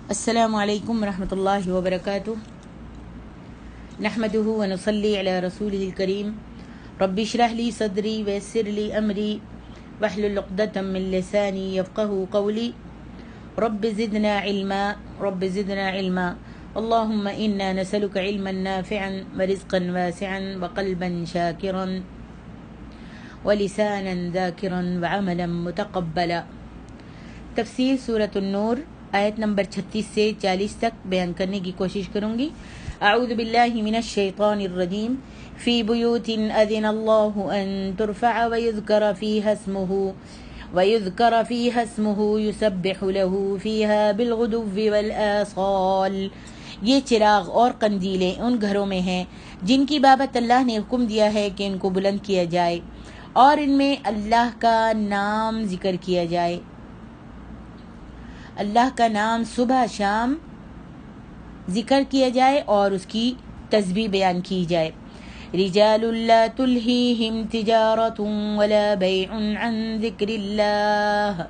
السلام علیکم ورحمۃ اللہ وبرکاتہ نحمدہ ونصلی علی رسولہ الکریم رب اشرح لی صدری ویسر لی امری واحلل عقدۃ من لسانی یفقہوا قولی رب زدنا علما اللہم انا نسألک علما نافعا ورزقا واسعا وقلبا شاکرا ولسانا ذاکرا وعملا متقبلا۔ تفسیر سورۃ النور آیت نمبر 36 سے 40 تک بیان کرنے کی کوشش کروں گی۔ اعوذ باللہ من الشیطان الرجیم فی بیوت اذن اللہ ان ترفع ویذکر فیہا اسمہ یسبح لہ فیہا بالغدو والآصال۔ یہ چراغ اور قندیلیں ان گھروں میں ہیں جن کی بابت اللہ نے حکم دیا ہے کہ ان کو بلند کیا جائے اور ان میں اللہ کا نام ذکر کیا جائے، اللہ کا نام صبح شام ذکر کیا جائے اور اس کی تسبیح بیان کی جائے۔ رجال لا تلہیہم تجارت ولا بیع عن ذکر اللہ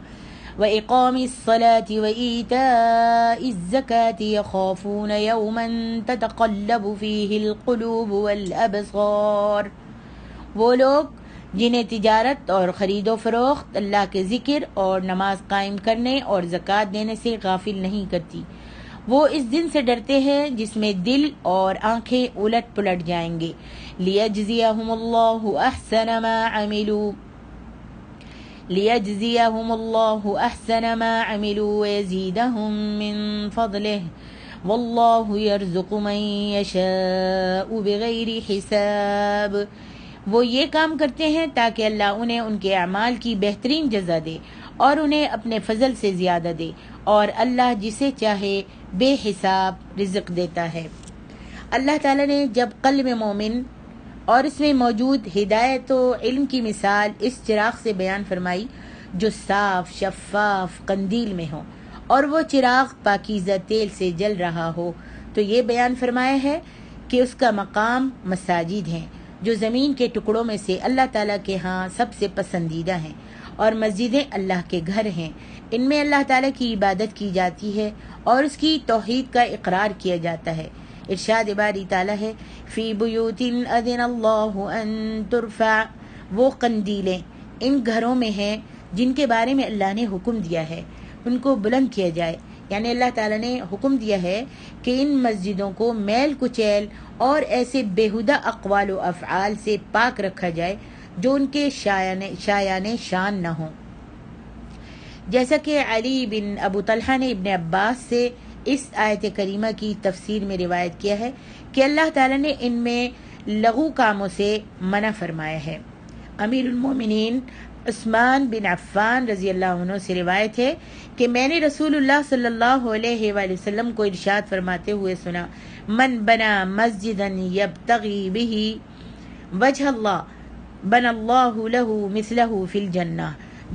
وإقام الصلاة وإیتاء الزکاة یخافون یوما تتقلب فیہ القلوب والابصار۔ وہ لوگ جنہیں تجارت اور خرید و فروخت اللہ کے ذکر اور نماز قائم کرنے اور زکوٰۃ دینے سے غافل نہیں کرتی، وہ اس دن سے ڈرتے ہیں جس میں دل اور آنکھیں الٹ پلٹ جائیں گے۔ لیجزیہم اللہ احسن ما عملوا ویزیدہم من فضلہ واللہ یرزق من یشاء بغیر حساب۔ وہ یہ کام کرتے ہیں تاکہ اللہ انہیں ان کے اعمال کی بہترین جزا دے اور انہیں اپنے فضل سے زیادہ دے، اور اللہ جسے چاہے بے حساب رزق دیتا ہے۔ اللہ تعالیٰ نے جب قلب مومن اور اس میں موجود ہدایت و علم کی مثال اس چراغ سے بیان فرمائی جو صاف شفاف قندیل میں ہو اور وہ چراغ پاکیزہ تیل سے جل رہا ہو، تو یہ بیان فرمایا ہے کہ اس کا مقام مساجد ہیں جو زمین کے ٹکڑوں میں سے اللہ تعالیٰ کے ہاں سب سے پسندیدہ ہیں، اور مسجدیں اللہ کے گھر ہیں، ان میں اللہ تعالیٰ کی عبادت کی جاتی ہے اور اس کی توحید کا اقرار کیا جاتا ہے۔ ارشاد باری تعالیٰ ہے فی بیوت اذن اللہ ان ترفع، وہ قندیلیں ان گھروں میں ہیں جن کے بارے میں اللہ نے حکم دیا ہے ان کو بلند کیا جائے، یعنی اللہ تعالیٰ نے حکم دیا ہے کہ ان مسجدوں کو میل کچیل اور ایسے بیہودہ اقوال و افعال سے پاک رکھا جائے جو ان کے شایان شان نہ ہوں۔ جیسا کہ علی بن ابو طلحہ نے ابن عباس سے اس آیت کریمہ کی تفسیر میں روایت کیا ہے کہ اللہ تعالیٰ نے ان میں لغو کاموں سے منع فرمایا ہے۔ امیر المومنین عثمان بن عفان رضی اللہ عنہ سے روایت ہے کہ میں نے رسول اللہ صلی اللہ علیہ وآلہ وسلم کو ارشاد فرماتے ہوئے سنا، من بنا مسجدا یبتغی بہ وجہ اللہ بن اللہ لہ مثلہ فی الجنہ۔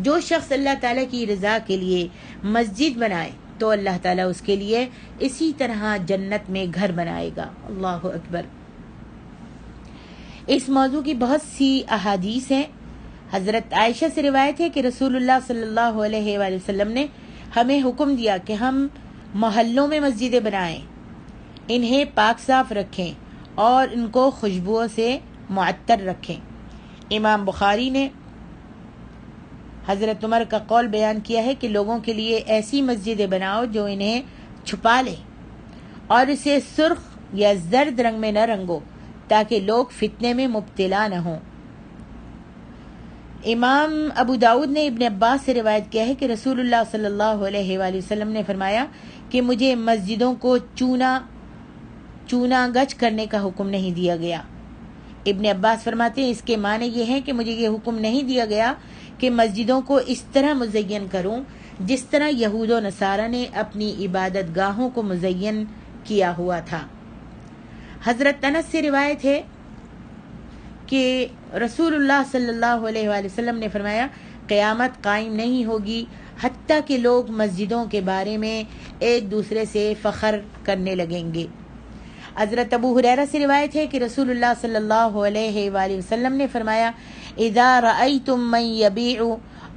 جو شخص اللہ تعالیٰ کی رضا کے لیے مسجد بنائے تو اللہ تعالیٰ اس کے لیے اسی طرح جنت میں گھر بنائے گا۔ اللہ اکبر۔ اس موضوع کی بہت سی احادیث ہیں۔ حضرت عائشہ سے روایت ہے کہ رسول اللہ صلی اللہ علیہ وآلہ وسلم نے ہمیں حکم دیا کہ ہم محلوں میں مسجدیں بنائیں، انہیں پاک صاف رکھیں اور ان کو خوشبوؤں سے معطر رکھیں۔ امام بخاری نے حضرت عمر کا قول بیان کیا ہے کہ لوگوں کے لیے ایسی مسجدیں بناؤ جو انہیں چھپا لے اور اسے سرخ یا زرد رنگ میں نہ رنگو تاکہ لوگ فتنے میں مبتلا نہ ہوں۔ امام ابو داؤد نے ابن عباس سے روایت کیا ہے کہ رسول اللہ صلی اللہ علیہ وآلہ وسلم نے فرمایا کہ مجھے مسجدوں کو چونا گچ کرنے کا حکم نہیں دیا گیا۔ ابن عباس فرماتے ہیں اس کے معنی یہ ہے کہ مجھے یہ حکم نہیں دیا گیا کہ مسجدوں کو اس طرح مزین کروں جس طرح یہود و نصارہ نے اپنی عبادت گاہوں کو مزین کیا ہوا تھا۔ حضرت انس سے روایت ہے کہ رسول اللہ صلی اللہ علیہ وآلہ وسلم نے فرمایا قیامت قائم نہیں ہوگی حتیٰ کہ لوگ مسجدوں کے بارے میں ایک دوسرے سے فخر کرنے لگیں گے۔ حضرت ابو ہریرہ سے روایت ہے کہ رسول اللہ صلی اللہ علیہ وآلہ وسلم نے فرمایا اذا رأيتم من يبيع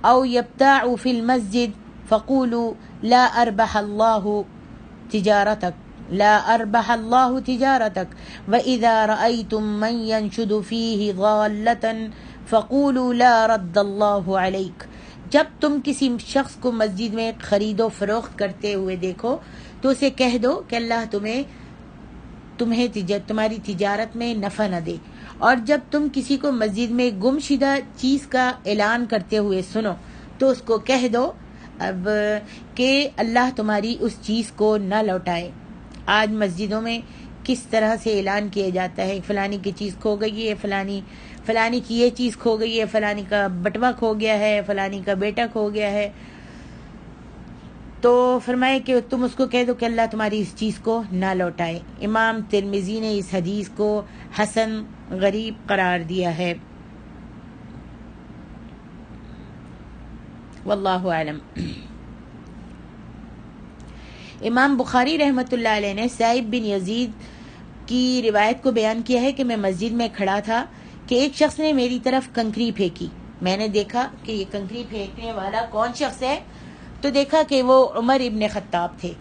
او يبتاع في المسجد فقولوا لا اربح الله تجارتك لا أربح الله تجارتك وإذا رأيتم من ينشد فيه ضالة فقولوا لا رد الله عليك. جب تم کسی شخص کو مسجد میں خرید و فروخت کرتے ہوئے دیکھو تو اسے کہہ دو کہ اللہ تمہیں تمہاری تجارت میں نفع نہ دے. اور جب تم کسی کو مسجد میں گم شدہ چیز کا اعلان کرتے ہوئے سنو تو اس کو کہہ دو اب کہ اللہ تمہاری اس چیز کو نہ لوٹائے. آج مسجدوں میں کس طرح سے اعلان کیا جاتا ہے فلانی کی چیز کھو گئی ہے، فلانی کی یہ چیز کھو گئی ہے، فلانی کا بٹوا کھو گیا ہے، فلانی کا بیٹا کھو گیا ہے. تو فرمائے کہ تم اس کو کہہ دو کہ اللہ تمہاری اس چیز کو نہ لوٹائے. امام ترمذی نے اس حدیث کو حسن غریب قرار دیا ہے. واللہ اعلم. امام بخاری رحمۃ اللہ علیہ نے سعید بن یزید کی روایت کو بیان کیا ہے کہ میں مسجد میں کھڑا تھا کہ ایک شخص نے میری طرف کنکری پھینکی. میں نے دیکھا کہ یہ کنکری پھینکنے والا کون شخص ہے تو دیکھا کہ وہ عمر ابن خطاب تھے.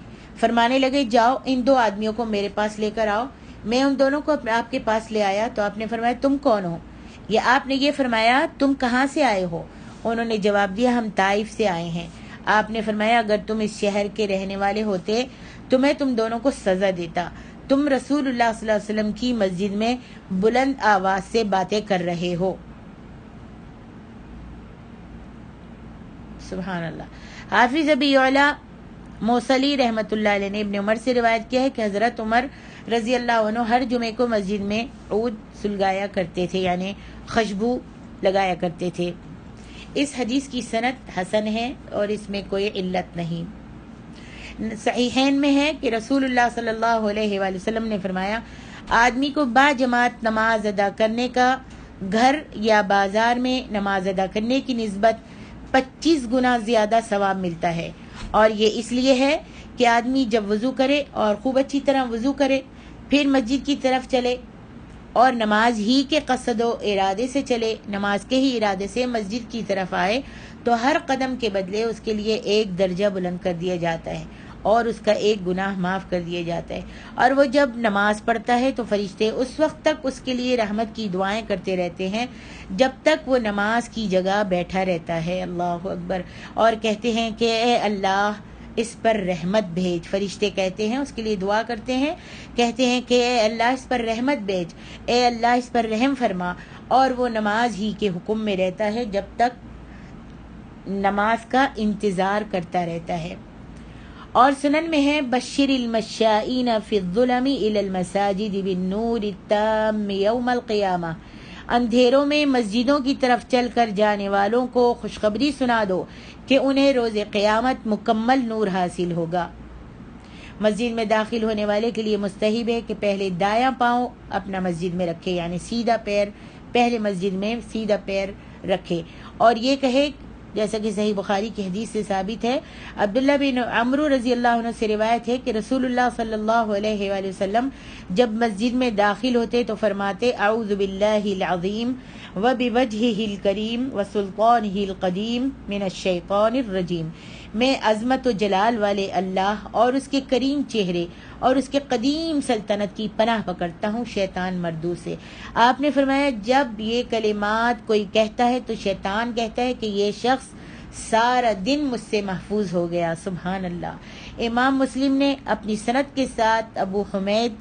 فرمانے لگے جاؤ ان دو آدمیوں کو میرے پاس لے کر آؤ. میں ان دونوں کو آپ کے پاس لے آیا تو آپ نے فرمایا تم کون ہو؟ یا آپ نے یہ فرمایا تم کہاں سے آئے ہو؟ انہوں نے جواب دیا ہم طائف سے آئے ہیں. آپ نے فرمایا اگر تم اس شہر کے رہنے والے ہوتے تو میں تم دونوں کو سزا دیتا. تم رسول اللہ صلی اللہ علیہ وسلم کی مسجد میں بلند آواز سے باتیں کر رہے ہو. سبحان اللہ. حافظ ابی اعلیٰ موصلی رحمۃ اللہ علیہ نے ابن عمر سے روایت کیا ہے کہ حضرت عمر رضی اللہ عنہ ہر جمعے کو مسجد میں عود سلگایا کرتے تھے، یعنی خوشبو لگایا کرتے تھے. اس حدیث کی سند حسن ہے اور اس میں کوئی علت نہیں. صحیحین میں ہے کہ رسول اللہ صلی اللہ علیہ وآلہ وسلم نے فرمایا آدمی کو با جماعت نماز ادا کرنے کا گھر یا بازار میں نماز ادا کرنے کی نسبت 25 گنا زیادہ ثواب ملتا ہے. اور یہ اس لیے ہے کہ آدمی جب وضو کرے اور خوب اچھی طرح وضو کرے پھر مسجد کی طرف چلے اور نماز ہی کے قصد و ارادے سے چلے، نماز کے ہی ارادے سے مسجد کی طرف آئے تو ہر قدم کے بدلے اس کے لیے 1 درجہ بلند کر دیا جاتا ہے اور اس کا 1 گناہ معاف کر دیا جاتا ہے. اور وہ جب نماز پڑھتا ہے تو فرشتے اس وقت تک اس کے لیے رحمت کی دعائیں کرتے رہتے ہیں جب تک وہ نماز کی جگہ بیٹھا رہتا ہے. اللہ اکبر. اور کہتے ہیں کہ اے اللہ اس پر رحمت بھیج. فرشتے کہتے ہیں اس کے لیے دعا کرتے ہیں، کہتے ہیں کہ اے اللہ اس پر رحمت بھیج، اے اللہ اس پر رحم فرما. اور وہ نماز ہی کے حکم میں رہتا ہے جب تک نماز کا انتظار کرتا رہتا ہے. اور سنن میں ہے بشر المشائین فی الظلم الی المساجد بالنور التام یوم القیامہ. اندھیروں میں مسجدوں کی طرف چل کر جانے والوں کو خوشخبری سنا دو کہ انہیں روز قیامت مکمل نور حاصل ہوگا. مسجد میں داخل ہونے والے کے لیے مستحب ہے کہ پہلے دایاں پاؤں اپنا مسجد میں رکھے، یعنی سیدھا پیر پہلے مسجد میں سیدھا پیر رکھے اور یہ کہے جیسا کہ صحیح بخاری کی حدیث سے ثابت ہے. عبداللہ بن عمرو رضی اللہ عنہ سے روایت ہے کہ رسول اللہ صلی اللہ علیہ وآلہ وسلم جب مسجد میں داخل ہوتے تو فرماتے اعوذ باللہ العظیم وبوجہہ الکریم وسلطانہ القدیم من الشیطان الرجیم. میں عظمت و جلال والے اللہ اور اس کے کریم چہرے اور اس کے قدیم سلطنت کی پناہ پکڑتا ہوں شیطان مردود سے. آپ نے فرمایا جب یہ کلمات کوئی کہتا ہے تو شیطان کہتا ہے کہ یہ شخص سارا دن مجھ سے محفوظ ہو گیا. سبحان اللہ. امام مسلم نے اپنی سند کے ساتھ ابو حمید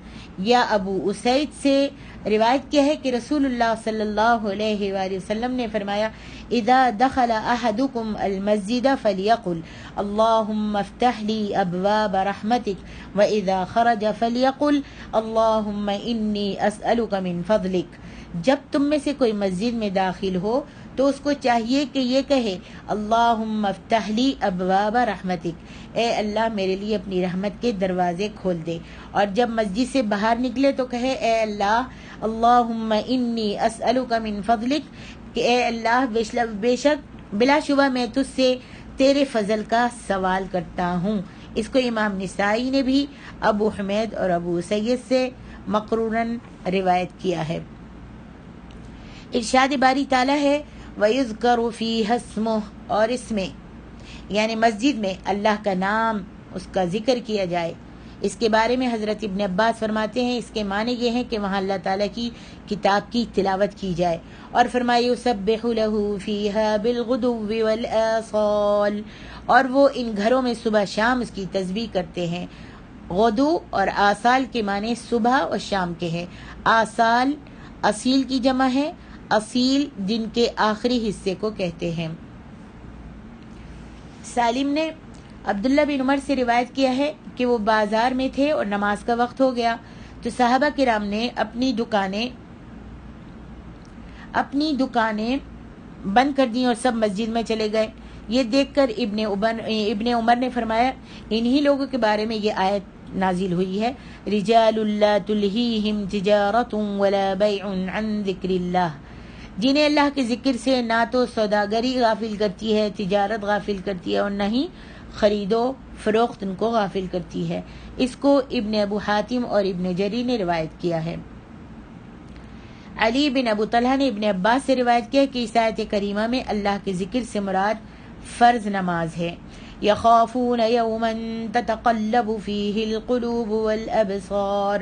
یا ابو اسید سے روایت کیا ہے کہ رسول اللہ صلی اللہ علیہ وآلہ وسلم نے فرمایا اذا دخل احدکم المسجد فلیقل اللہم افتح لی ابواب رحمتک واذا خرج فلیقل اللہم انی اسألک من فضلک. جب تم میں سے کوئی مسجد میں داخل ہو تو اس کو چاہیے کہ یہ کہے اللہم افتح لی ابواب رحمتک، اے اللہ میرے لیے اپنی رحمت کے دروازے کھول دے. اور جب مسجد سے باہر نکلے تو کہے اے اللہ اللہم انی اسألک من فضلک، کہ اے اللہ بے شک بلا شبہ میں تجھ سے تیرے فضل کا سوال کرتا ہوں. اس کو امام نسائی نے بھی ابو حمید اور ابو سید سے مقروناً روایت کیا ہے. ارشاد باری تعالیٰ ہے وَيُذْكَرُ فِيهَا اسْمُهُ، اور اس میں یعنی مسجد میں اللہ کا نام اس کا ذکر کیا جائے. اس کے بارے میں حضرت ابن عباس فرماتے ہیں اس کے معنی یہ ہیں کہ وہاں اللہ تعالیٰ کی کتاب کی تلاوت کی جائے. اور فرمائے یسبح لہ فیہا بالغدو والآصال، اور وہ ان گھروں میں صبح شام اس کی تسبیح کرتے ہیں. غدو اور آصال کے معنی صبح اور شام کے ہیں. آصال اصیل کی جمع ہے، اصیل دن کے آخری حصے کو کہتے ہیں. سالم نے عبداللہ بن عمر سے روایت کیا ہے کہ وہ بازار میں تھے اور نماز کا وقت ہو گیا تو صحابہ کرام نے اپنی دکانیں بند کر دیں اور سب مسجد میں چلے گئے. یہ دیکھ کر ابن عمر نے فرمایا انہی لوگوں کے بارے میں یہ آیت نازل ہوئی ہے، رجال لا تلہیہم تجارت ولا بیع عن ذکر اللہ، جنہیں اللہ کے ذکر سے نہ تو سوداگری غافل کرتی ہے، تجارت غافل کرتی ہے، اور نہ ہی خرید و فروخت ان کو غافل کرتی ہے. اس کو ابن ابو حاتم اور ابن جریر نے روایت کیا ہے. علی بن ابو طلحہ نے ابن عباس سے روایت کیا کہ اس آیت کریمہ میں اللہ کے ذکر سے مراد فرض نماز ہے. یخافون یوما تتقلب فیہ القلوب والابصار،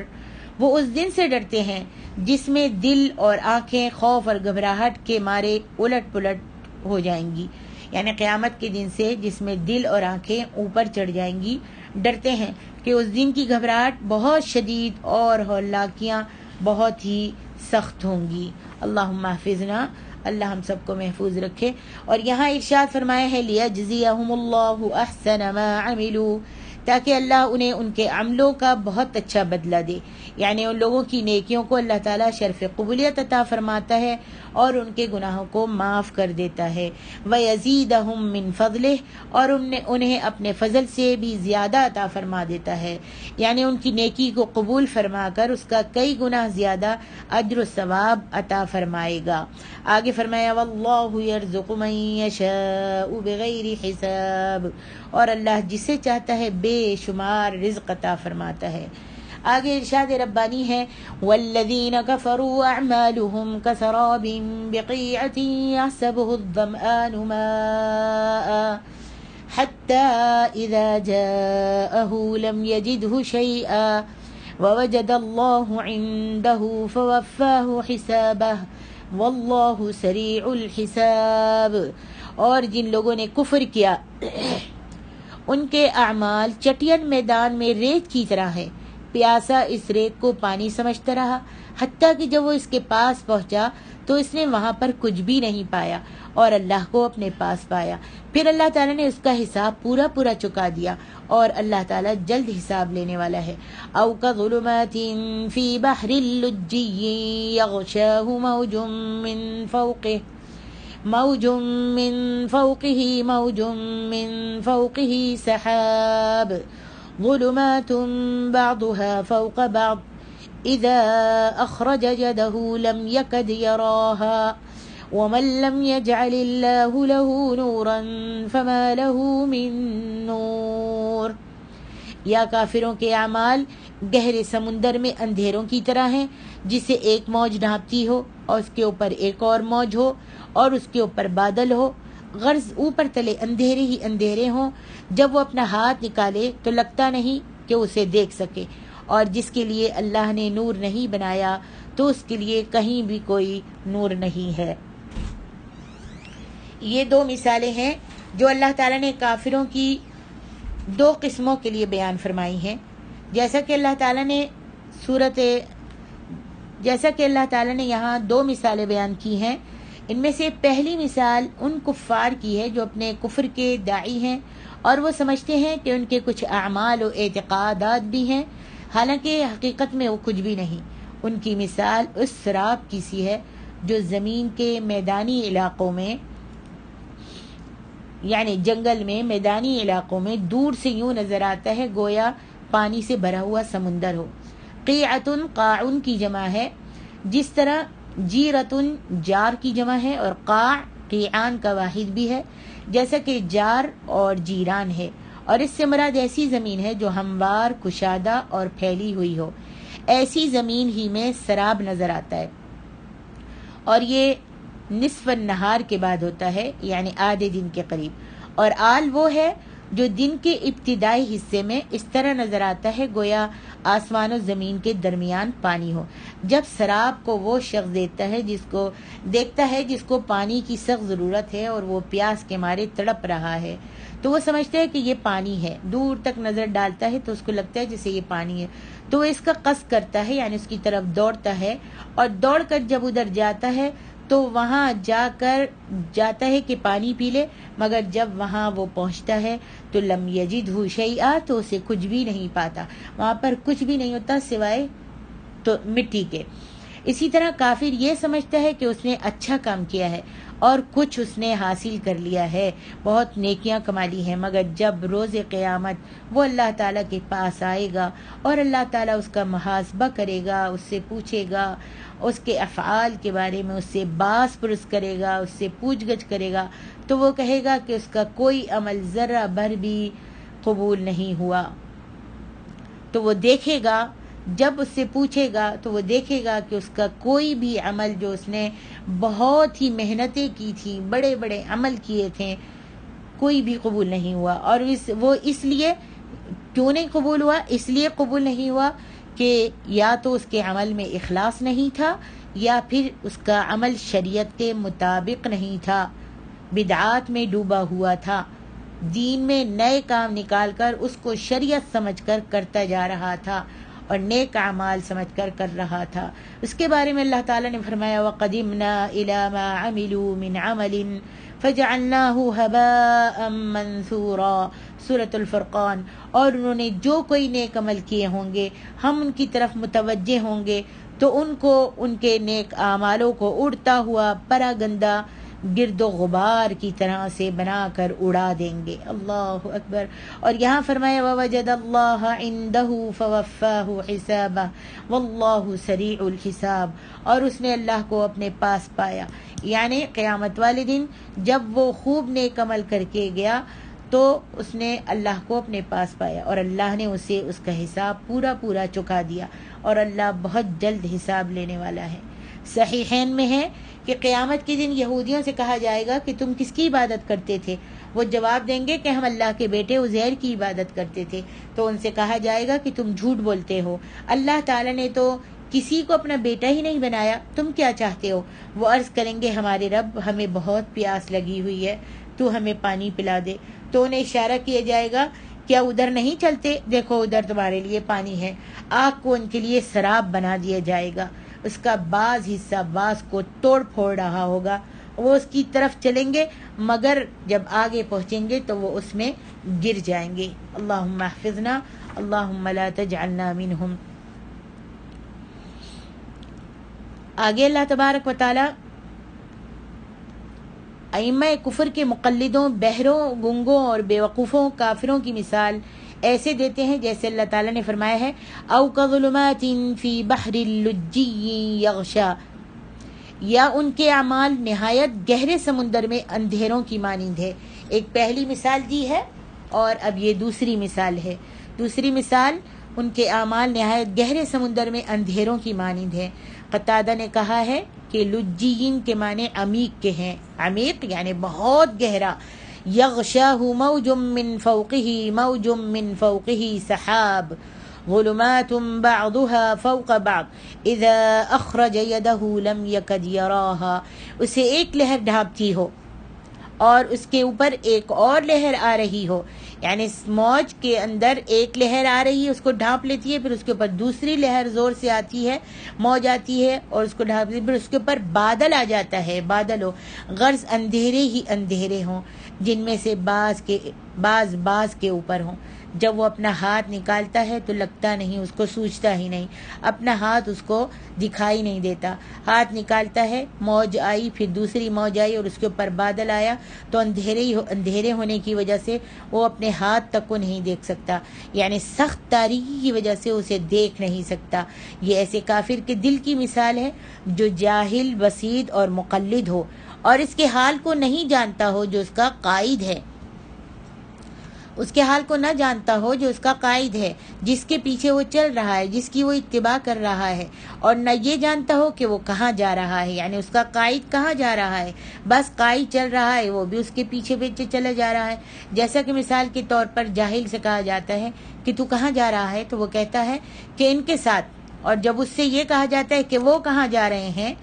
وہ اس دن سے ڈرتے ہیں جس میں دل اور آنکھیں خوف اور گھبراہٹ کے مارے الٹ پلٹ ہو جائیں گی. یعنی قیامت کے دن سے جس میں دل اور آنکھیں اوپر چڑھ جائیں گی. ڈرتے ہیں کہ اس دن کی گھبراہٹ بہت شدید اور ہلاکیاں بہت ہی سخت ہوں گی. اللہم احفظنا، اللہ ہم سب کو محفوظ رکھے. اور یہاں ارشاد فرمایا ہے لیجزیہم اللہ احسن ما عملوا، تاکہ اللہ انہیں ان کے عملوں کا بہت اچھا بدلہ دے. یعنی ان لوگوں کی نیکیوں کو اللہ تعالیٰ شرف قبولیت عطا فرماتا ہے اور ان کے گناہوں کو معاف کر دیتا ہے. وَيَزِيدَهُم مِّن فَضْلِهِ، اور انہیں اپنے فضل سے بھی زیادہ عطا فرما دیتا ہے. یعنی ان کی نیکی کو قبول فرما کر اس کا کئی گنا زیادہ اجر و ثواب عطا فرمائے گا. آگے فرمایا وَاللَّهُ يَرْزُقُ مَن يَشَاءُ بِغَيْرِ حِسَاب، اور اللہ جسے چاہتا ہے بے شمار رزق عطا فرماتا ہے. آگے ارشاد ربانی ہے والذین کفروا اعمالهم کسراب بقیعة یحسبه الظمآن ماء حتى اذا جاءه لم يجده شيئا ووجد الله عنده فوفاه حسابه واللہ سریع الحساب. اور جن لوگوں نے کفر کیا ان کے اعمال چٹین میدان میں ریت کی طرح ہے، پیاسا اس ریت کو پانی سمجھتا رہا حتیٰ کہ جب وہ اس کے پاس پہنچا تو اس نے وہاں پر کچھ بھی نہیں پایا اور اللہ کو اپنے پاس پایا. پھر اللہ تعالیٰ نے اس کا حساب پورا چکا دیا اور اللہ تعالیٰ جلد حساب لینے والا ہے. او کظلمات فی بحر اللجی یغشاہ موج من فوقه سحاب ظلمات بعضها فوق بعض اذا اخرج يده لم يكد يراها ومن لم يجعل الله له نورا فما له من نور. یا کافروں کے اعمال گہرے سمندر میں اندھیروں کی طرح ہیں جسے ایک موج ڈھانپتی ہو اور اس کے اوپر ایک اور موج ہو اور اس کے اوپر بادل ہو، غرض اوپر تلے اندھیرے ہی اندھیرے ہوں. جب وہ اپنا ہاتھ نکالے تو لگتا نہیں کہ اسے دیکھ سکے، اور جس کے لیے اللہ نے نور نہیں بنایا تو اس کے لیے کہیں بھی کوئی نور نہیں ہے. یہ دو مثالیں ہیں جو اللہ تعالیٰ نے کافروں کی دو قسموں کے لیے بیان فرمائی ہیں. جیسا کہ اللہ تعالیٰ نے یہاں دو مثالیں بیان کی ہیں. ان میں سے پہلی مثال ان کفار کی ہے جو اپنے کفر کے داعی ہیں اور وہ سمجھتے ہیں کہ ان کے کچھ اعمال و اعتقادات بھی ہیں، حالانکہ حقیقت میں وہ کچھ بھی نہیں. ان کی مثال اس سراب کی سی ہے جو زمین کے میدانی علاقوں میں، یعنی جنگل میں میدانی علاقوں میں دور سے یوں نظر آتا ہے گویا پانی سے بھرا ہوا سمندر ہو. قیعتن قاعن کی جمع ہے، جس طرح جیرتن جار کی جمع ہے اور قاع قیعان کا واحد بھی ہے، جیسا کہ جار اور جیران ہے. اور اس سے مراد ایسی زمین ہے جو ہموار، کشادہ اور پھیلی ہوئی ہو. ایسی زمین ہی میں سراب نظر آتا ہے اور یہ نصف النہار کے بعد ہوتا ہے، یعنی آدھے دن کے قریب. اور آل وہ ہے جو دن کے ابتدائی حصے میں اس طرح نظر آتا ہے گویا آسمان و زمین کے درمیان پانی ہو۔ جب سراب کو وہ شخص دیکھتا ہے جس کو پانی کی سخت ضرورت ہے اور وہ پیاس کے مارے تڑپ رہا ہے، تو وہ سمجھتا ہے کہ یہ پانی ہے، دور تک نظر ڈالتا ہے تو اس کو لگتا ہے جیسے یہ پانی ہے، تو وہ اس کا قصد کرتا ہے، یعنی اس کی طرف دوڑتا ہے، اور دوڑ کر جب ادھر جاتا ہے تو وہاں جاتا ہے کہ پانی پی لے، مگر جب وہاں وہ پہنچتا ہے تو لم یجدہ شیئا، تو اسے کچھ بھی نہیں پاتا، وہاں پر کچھ بھی نہیں ہوتا سوائے تو مٹی کے۔ اسی طرح کافر یہ سمجھتا ہے کہ اس نے اچھا کام کیا ہے اور کچھ اس نے حاصل کر لیا ہے، بہت نیکیاں کما لی ہیں، مگر جب روز قیامت وہ اللہ تعالیٰ کے پاس آئے گا اور اللہ تعالیٰ اس کا محاسبہ کرے گا، اس سے پوچھے گا، اس کے افعال کے بارے میں اس سے باس پرس کرے گا، اس سے پوچھ گچھ کرے گا، تو وہ کہے گا کہ اس کا کوئی عمل ذرہ بھر بھی قبول نہیں ہوا۔ تو وہ دیکھے گا، جب اس سے پوچھے گا تو وہ دیکھے گا کہ اس کا کوئی بھی عمل جو اس نے بہت ہی محنتیں کی تھیں، بڑے بڑے عمل کیے تھے، کوئی بھی قبول نہیں ہوا۔ اور وہ اس لیے کیوں نہیں قبول ہوا؟ اس لیے قبول نہیں ہوا کہ یا تو اس کے عمل میں اخلاص نہیں تھا، یا پھر اس کا عمل شریعت کے مطابق نہیں تھا، بدعات میں ڈوبا ہوا تھا، دین میں نئے کام نکال کر اس کو شریعت سمجھ کر کرتا جا رہا تھا اور نیک اعمال سمجھ کر کر رہا تھا۔ اس کے بارے میں اللہ تعالیٰ نے فرمایا وَقَدِمْنَا إِلَى مَا عَمِلُوا مِنْ عَمَلٍ فَجَعَلْنَاهُ هَبَاءً مَنْثُورًا، سورۃ الفرقان۔ اور انہوں نے جو کوئی نیک عمل کیے ہوں گے ہم ان کی طرف متوجہ ہوں گے تو ان کو ان کے نیک اعمالوں کو اڑتا ہوا پراگندہ گرد و غبار کی طرح سے بنا کر اڑا دیں گے۔ اللہ اکبر۔ اور یہاں فرمایا وَوَجَدَ اللَّهَ عِندَهُ فَوَفَّاهُ حِسَابَهُ وَاللَّهُ سَرِيعُ الْحِسَابِ، اور اس نے اللہ کو اپنے پاس پایا، یعنی قیامت والے دن جب وہ خوب نیک عمل کر کے گیا تو اس نے اللہ کو اپنے پاس پایا اور اللہ نے اسے اس کا حساب پورا چکا دیا، اور اللہ بہت جلد حساب لینے والا ہے۔ صحیحین میں ہے کہ قیامت کے دن یہودیوں سے کہا جائے گا کہ تم کس کی عبادت کرتے تھے؟ وہ جواب دیں گے کہ ہم اللہ کے بیٹے عزیر کی عبادت کرتے تھے۔ تو ان سے کہا جائے گا کہ تم جھوٹ بولتے ہو، اللہ تعالیٰ نے تو کسی کو اپنا بیٹا ہی نہیں بنایا، تم کیا چاہتے ہو؟ وہ عرض کریں گے ہمارے رب ہمیں بہت پیاس لگی ہوئی ہے، تو ہمیں پانی پلا دے۔ تو انہیں اشارہ کیا جائے گا کیا ادھر نہیں چلتے؟ دیکھو ادھر تمہارے لیے پانی ہے۔ آگ کو ان کے لیے سراب بنا دیا جائے گا، اس کا بعض حصہ بعض کو توڑ پھوڑ رہا ہوگا، وہ اس کی طرف چلیں گے مگر جب آگے پہنچیں گے تو وہ اس میں گر جائیں گے۔ اللہم احفظنا اللہم لا تجعلنا منہم۔ آگے اللہ تبارک و تعالی ائمہ کفر کے مقلدوں، بہروں، گنگوں اور بیوقوفوں کافروں کی مثال ایسے دیتے ہیں جیسے اللہ تعالیٰ نے فرمایا ہے او کظلمات فی بحر لجی یغشا، یا ان کے اعمال نہایت گہرے سمندر میں اندھیروں کی مانند ہے۔ ایک پہلی مثال دی ہے اور اب یہ دوسری مثال ہے۔ دوسری مثال ان کے اعمال نہایت گہرے سمندر میں اندھیروں کی مانند ہے۔ قتادہ نے کہا ہے کہ لجین کے معنی عمیق کے ہیں، عمیق یعنی بہت گہرا۔ یغشاہ موج من فوقہ موج من فوقہ سحاب ظلمات بعضها فوق بعض اذا اخرج یدہ لم یکد یراہا، اسے ایک لہر ڈھانپتی ہو اور اس کے اوپر ایک اور لہر آ رہی ہو، یعنی موج کے اندر ایک لہر آ رہی ہے، اس کو ڈھانپ لیتی ہے، پھر اس کے اوپر دوسری لہر زور سے آتی ہے، موج آتی ہے اور اس کو ڈھانپ لیتی ہے، پھر اس کے اوپر بادل آ جاتا ہے، بادل ہو، غرض اندھیرے ہی اندھیرے ہوں جن میں سے بعض کے اوپر ہوں۔ جب وہ اپنا ہاتھ نکالتا ہے تو لگتا نہیں، اس کو سوجتا ہی نہیں، اپنا ہاتھ اس کو دکھائی نہیں دیتا۔ ہاتھ نکالتا ہے، موج آئی، پھر دوسری موج آئی اور اس کے اوپر بادل آیا تو اندھیرے ہونے کی وجہ سے وہ اپنے ہاتھ تک کو نہیں دیکھ سکتا، یعنی سخت تاریکی کی وجہ سے اسے دیکھ نہیں سکتا۔ یہ ایسے کافر کے دل کی مثال ہے جو جاہل، بسیط اور مقلد ہو اور اس کے حال کو نہیں جانتا ہو جو اس کا قائد ہے۔ اس کے حال کو نہ جانتا ہو جو اس کا قائد ہے، جس کے پیچھے وہ چل رہا ہے، جس کی وہ اتباع کر رہا ہے، اور نہ یہ جانتا ہو کہ وہ کہاں جا رہا ہے، یعنی اس کا قائد کہاں جا رہا ہے، بس قائد چل رہا ہے، وہ بھی اس کے پیچھے پیچھے چلا جا رہا ہے۔ جیسا کہ مثال کے طور پر جاہل سے کہا جاتا ہے کہ تو کہاں جا رہا ہے، تو وہ کہتا ہے کہ ان کے ساتھ، اور جب اس سے یہ کہا جاتا ہے کہ وہ کہاں جا رہے ہیں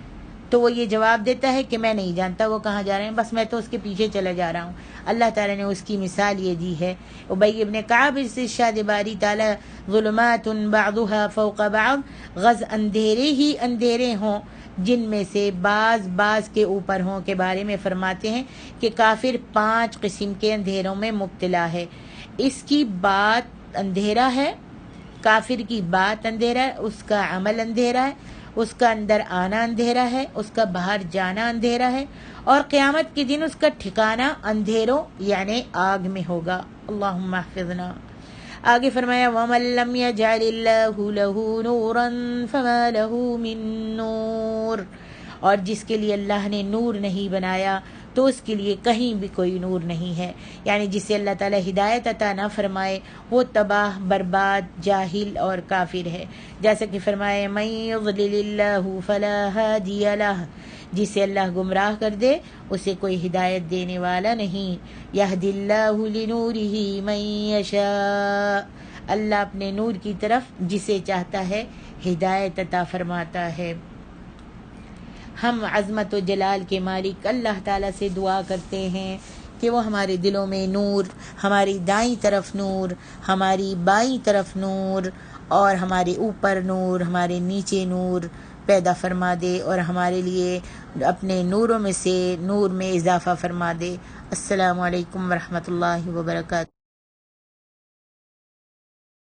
تو وہ یہ جواب دیتا ہے کہ میں نہیں جانتا وہ کہاں جا رہے ہیں، بس میں تو اس کے پیچھے چلا جا رہا ہوں۔ اللہ تعالیٰ نے اس کی مثال یہ دی ہے۔ ابی ابن کعب سے ارشاد باری تعالیٰ، ظلمات بعضها فوق بعض، غز اندھیرے ہی اندھیرے ہوں جن میں سے بعض کے اوپر ہوں، کے بارے میں فرماتے ہیں کہ کافر 5 قسم کے اندھیروں میں مبتلا ہے۔ اس کی بات اندھیرا ہے، کافر کی بات اندھیرا ہے، اس کا عمل اندھیرا ہے، اس کا اندر آنا اندھیرا ہے، اس کا باہر جانا اندھیرا ہے، اور قیامت کے دن اس کا ٹھکانہ اندھیروں یعنی آگ میں ہوگا۔ اللہم احفظنا۔ آگے فرمایا وَمَن لَّمْ يَجْعَلِ اللَّهُ لَهُ نُورًا فَمَا لَهُ مِن نُور، اور جس کے لیے اللہ نے نور نہیں بنایا تو اس کے لیے کہیں بھی کوئی نور نہیں ہے، یعنی جسے اللہ تعالیٰ ہدایت عطا نہ فرمائے وہ تباہ، برباد، جاہل اور کافر ہے۔ جیسا کہ فرمائے مَن يُضْلِلِ اللَّهُ فَلَا هَادِيَ لَهُ، جسے اللہ گمراہ کر دے اسے کوئی ہدایت دینے والا نہیں۔ يَهْدِ اللَّهُ لِنُورِهِ مَن يَشَاءُ، اللہ اپنے نور کی طرف جسے چاہتا ہے ہدایت عطا فرماتا ہے۔ ہم عظمت و جلال کے مالک اللہ تعالیٰ سے دعا کرتے ہیں کہ وہ ہمارے دلوں میں نور، ہماری دائیں طرف نور، ہماری بائیں طرف نور، اور ہمارے اوپر نور، ہمارے نیچے نور پیدا فرما دے، اور ہمارے لیے اپنے نوروں میں سے نور میں اضافہ فرما دے۔ السلام علیکم ورحمۃ اللہ وبرکاتہ۔